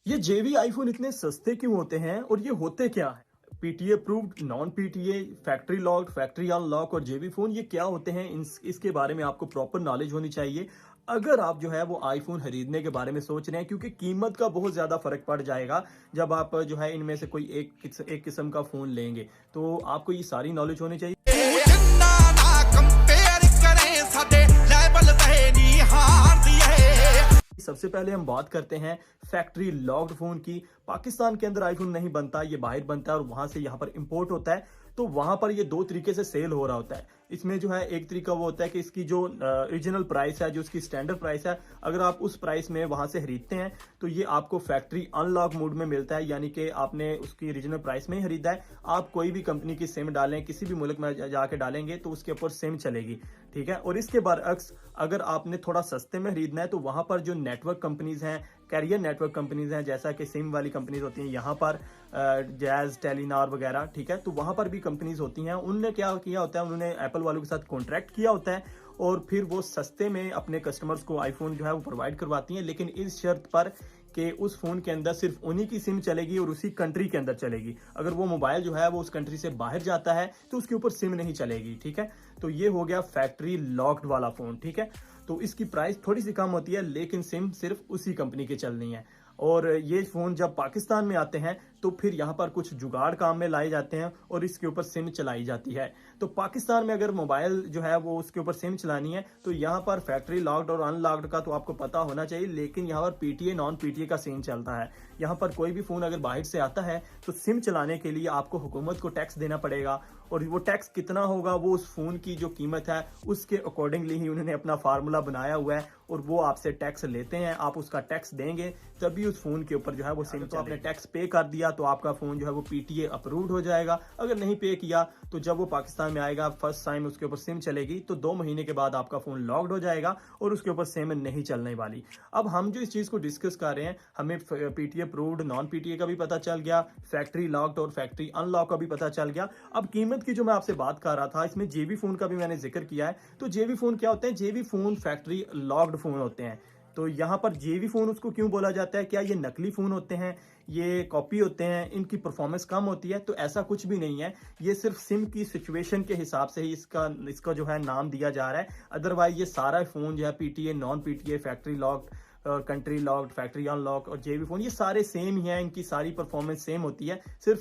ये जेवी आईफोन इतने सस्ते क्यों होते हैं और ये होते क्या है? PTA approved, non PTA, factory locked, factory unlock और जेवी फोन ये क्या होते हैं? इसके बारे में आपको प्रॉपर नॉलेज होनी चाहिए अगर आप जो है वो आईफोन खरीदने के बारे में सोच रहे हैं, क्योंकि कीमत का बहुत ज्यादा फर्क पड़ जाएगा जब आप जो है इनमें से कोई एक किस्म का फोन लेंगे। तो आपको ये सारी नॉलेज होनी चाहिए। सबसे पहले हम बात करते हैं फैक्ट्री लॉक्ड फोन की। पाकिस्तान के अंदर आईफोन नहीं बनता, ये बाहर बनता है और वहां से यहाँ पर इंपोर्ट होता है। तो वहां पर ये दो तरीके से सेल हो रहा होता है। इसमें जो है एक तरीका वो होता है कि इसकी जो ओरिजिनल प्राइस है, जो इसकी स्टैंडर्ड प्राइस है, अगर आप उस प्राइस में वहां से खरीदते हैं तो ये आपको फैक्ट्री अनलॉक मोड में मिलता है, यानी कि आपने उसकी ओरिजिनल प्राइस में ही खरीदा है। आप कोई भी कंपनी की सिम डालें, किसी भी मुल्क में जाके डालेंगे तो उसके ऊपर सिम चलेगी, ठीक है। और इसके बरअक्स अगर आपने थोड़ा सस्ते में खरीदना है तो वहां पर जो नेटवर्क कंपनीज हैं, कैरियर नेटवर्क कंपनीज हैं, जैसा कि सिम वाली कंपनीज होती हैं यहाँ पर जैज, टेलीनॉर वगैरह, ठीक है। तो वहां पर भी कंपनीज होती हैं। उन्होंने क्या किया होता है, उन्होंने एप्पल वालों के साथ कॉन्ट्रैक्ट किया होता है और फिर वो सस्ते में अपने कस्टमर्स को आईफोन जो है वो प्रोवाइड करवाती हैं, लेकिन इस शर्त पर कि उस फोन के अंदर सिर्फ उन्हीं की सिम चलेगी और उसी कंट्री के अंदर चलेगी। अगर वो मोबाइल जो है वो उस कंट्री से बाहर जाता है तो उसके ऊपर सिम नहीं चलेगी, ठीक है। तो ये हो गया फैक्ट्री लॉक्ड वाला फोन, ठीक है। तो इसकी प्राइस थोड़ी सी कम होती है, लेकिन सिम सिर्फ उसी कंपनी की चलनी है। और ये फोन जब पाकिस्तान में आते हैं तो फिर यहाँ पर कुछ जुगाड़ काम में लाए जाते हैं और इसके ऊपर सिम चलाई जाती है। तो पाकिस्तान में अगर मोबाइल जो है वो उसके ऊपर सिम चलानी है तो यहाँ पर फैक्ट्री लॉक्ड और अनलॉक्ड का तो आपको पता होना चाहिए, लेकिन यहाँ पर पीटीए नॉन पीटीए का सीन चलता है। यहाँ पर कोई भी फोन अगर बाहर से आता है तो सिम चलाने के लिए आपको हुकूमत को टैक्स देना पड़ेगा, और वो टैक्स कितना होगा वो उस फोन की जो कीमत है उसके अकॉर्डिंगली ही उन्होंने अपना फार्मूला बनाया हुआ है और वो आपसे टैक्स लेते हैं। आप उसका टैक्स देंगे तभी उस फोन के ऊपर जो है वो सिम। तो आपने टैक्स पे कर दिया तो आपका फोन जो है वो पीटीए अप्रूव्ड हो जाएगा। अगर नहीं पे किया तो जब वो पाकिस्तान में आएगा फर्स्ट टाइम उसके ऊपर सिम चलेगी तो 2 महीने के बाद आपका फोन लॉक्ड हो जाएगा और उसके ऊपर सिम नहीं चलने वाली। अब हम जो इस चीज को डिस्कस कर रहे हैं, हमें पीटीए अप्रूव्ड, नॉन पीटीए का भी पता चल गया, फैक्ट्री लॉक्ड और फैक्ट्री अनलॉक का भी पता चल गया। अब कीमत की जो मैं आपसे बात कर रहा था, इसमें जेवी फोन का भी मैंने जिक्र किया है। तो जेवी फोन क्या होते हैं? जेवी फोन फैक्ट्री लॉक्ड फोन होते हैं। तो यहाँ पर जेवी फोन उसको क्यों बोला जाता है? क्या ये नकली फोन होते हैं, ये कॉपी होते हैं, इनकी परफॉर्मेंस कम होती है? तो ऐसा कुछ भी नहीं है। ये सिर्फ सिम की सिचुएशन के हिसाब से ही इसका जो है नाम दिया जा रहा है। अदरवाइज ये सारा फोन जो है PTA, non PTA, factory locked और कंट्री लॉक्ड, फैक्ट्री अनलॉक और जेवी फोन, ये सारे सेम ही हैं। इनकी सारी परफॉर्मेंस सेम होती है, सिर्फ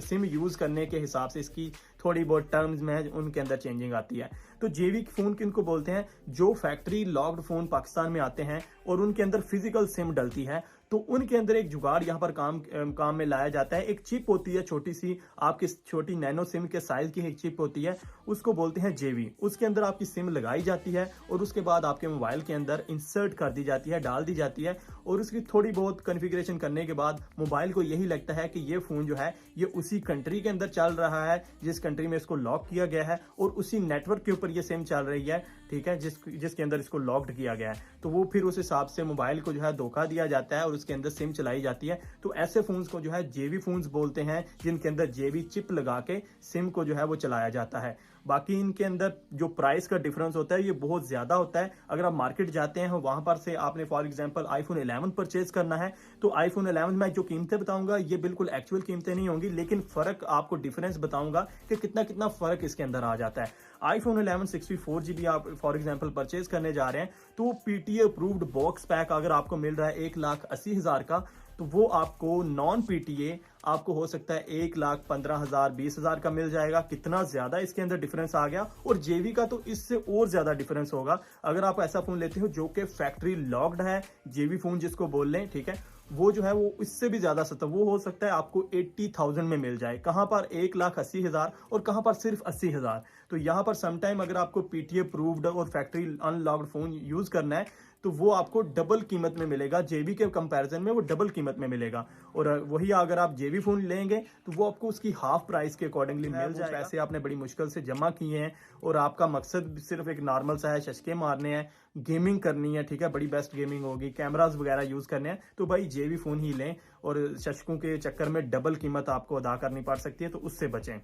सिम यूज करने के हिसाब से इसकी थोड़ी बहुत टर्म्स में उनके अंदर चेंजिंग आती है। तो जेवी फोन किनको बोलते हैं? जो फैक्ट्री लॉक्ड फोन पाकिस्तान में आते हैं और उनके अंदर फिजिकल सिम डलती है, तो उनके अंदर एक जुगाड़ यहाँ पर काम में लाया जाता है। एक चिप होती है छोटी सी, आपकी छोटी नैनो सिम के साइज की एक चिप होती है, उसको बोलते हैं जेवी। उसके अंदर आपकी सिम लगाई जाती है और उसके बाद आपके मोबाइल के अंदर इंसर्ट कर दी जाती है, डाल दी जाती है, और उसकी थोड़ी बहुत कॉन्फ़िगरेशन करने के बाद मोबाइल को यही लगता है कि ये फोन जो है ये उसी कंट्री के अंदर चल रहा है जिस कंट्री में इसको लॉक किया गया है, और उसी नेटवर्क के ऊपर ये सिम चल रही है, ठीक है, जिसके अंदर इसको लॉक्ड किया गया है। तो वो फिर उस हिसाब से मोबाइल को जो है धोखा दिया जाता है और उसके अंदर सिम चलाई जाती है। तो ऐसे फोन्स को जो है जेवी फोन्स बोलते हैं, जिनके अंदर जेवी चिप लगा के सिम को जो है वो चलाया जाता है। बाकी इनके अंदर जो प्राइस का डिफरेंस होता है ये बहुत ज्यादा होता है। अगर आप मार्केट जाते हैं वहां पर से आपने फॉर एग्जांपल आईफोन 11 परचेज करना है, तो आईफोन 11 में जो कीमतें बताऊंगा ये बिल्कुल एक्चुअल कीमतें नहीं होंगी, लेकिन फर्क आपको डिफरेंस बताऊंगा कि कितना कितना फर्क इसके अंदर आ जाता है। आईफोन 11 64GB आप फॉर एग्जांपल परचेज करने जा रहे हैं तो पीटीए अप्रूव्ड बॉक्स पैक अगर आपको मिल रहा है 1,80,000 का, तो वो आपको नॉन पीटीए आपको हो सकता है 1,15,000 20,000 का मिल जाएगा। कितना ज्यादा इसके अंदर डिफरेंस आ गया। और जेवी का तो इससे और ज्यादा डिफरेंस होगा। अगर आप ऐसा फोन लेते हो जो कि फैक्ट्री लॉक्ड है, जेवी फोन जिसको बोल लें, ठीक है, वो जो है वो इससे भी ज्यादा सस्ता, वो हो सकता है आपको 80,000 में मिल जाए। कहां पर 1,80,000 और कहां पर सिर्फ 80,000। तो यहां पर समटाइम अगर आपको पीटीए अप्रूव्ड और फैक्ट्री अनलॉक्ड फोन यूज करना है तो वो आपको डबल कीमत में मिलेगा, जेवी के कंपैरिजन में वो डबल कीमत में मिलेगा। और वही अगर आप जेवी फोन लेंगे तो वो आपको उसकी हाफ प्राइस के अकॉर्डिंगली मिल जाएगा। पैसे आपने बड़ी मुश्किल से जमा किए हैं और आपका मकसद सिर्फ एक नॉर्मल सा है, शशके मारने हैं, गेमिंग करनी है, ठीक है, बड़ी बेस्ट गेमिंग होगी, कैमरास वगैरह यूज करने हैं, तो भाई जेवी फोन ही लें। और शशकों के चक्कर में डबल कीमत आपको अदा करनी पड़ सकती है, तो उससे बचें।